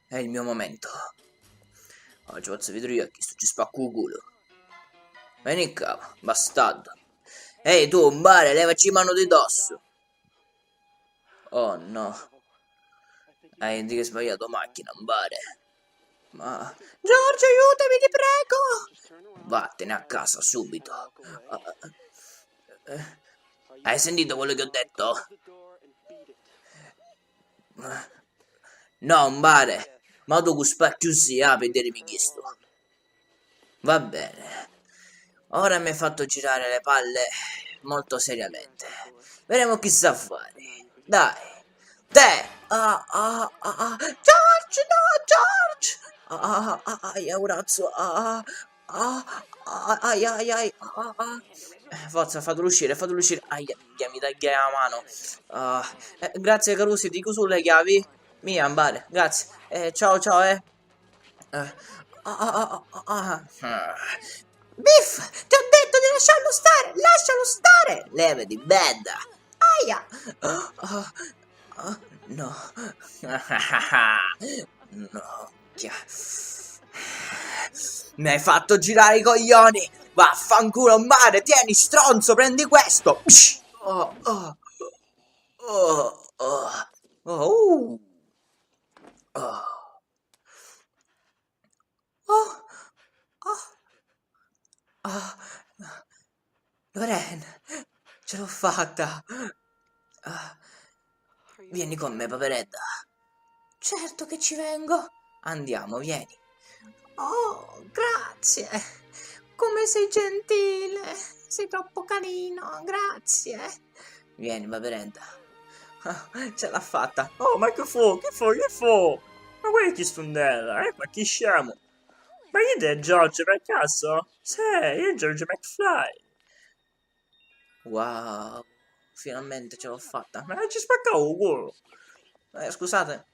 È il mio momento. Oggi faccio vedere io a chi sto ci spacco il culo. Vieni qua, bastardo. Ehi tu, Mbare, levaci mano di dosso. Oh no. Hai di che sbagliato macchina, Mbare. Ma... Giorgio, aiutami, ti prego! Vattene a casa subito. Hai sentito quello che ho detto? No, Mbare. Ma tu spacchi così, per vedermi chi sto. Va bene. Ora mi hai fatto girare le palle molto seriamente. Vedremo chi sa fare. Dai. Te! George, no, George! Ai, Aurazzo, ai. Forza, fatelo uscire, fatelo uscire. Aia, mi taglia la mano. Grazie, Carusi, dico sulle chiavi. Mia, Ambare, grazie. Ciao, ciao, eh. Biff, ti ho detto di lasciarlo stare, lascialo stare. Levati, benda. Aia. No. No. Mi hai fatto girare i coglioni. Vaffanculo, mare, tieni, stronzo, prendi questo. Oh, oh, oh, oh, oh, oh. Oh, oh, oh. Loren, ce l'ho fatta. Ah, vieni con me, poveretta. Certo che ci vengo. Andiamo, vieni. Oh, grazie. Come sei gentile. Sei troppo carino, grazie. Vieni, poveretta. Ah, ce l'ha fatta. Oh, ma che fu? Che fu? Che fu? Ma guarda chi stondella, ma chi scemo? Ma chi è George per caso? Sì, io George McFly. Wow, finalmente ce l'ho fatta. Ma ci spaccavo il culo. Scusate,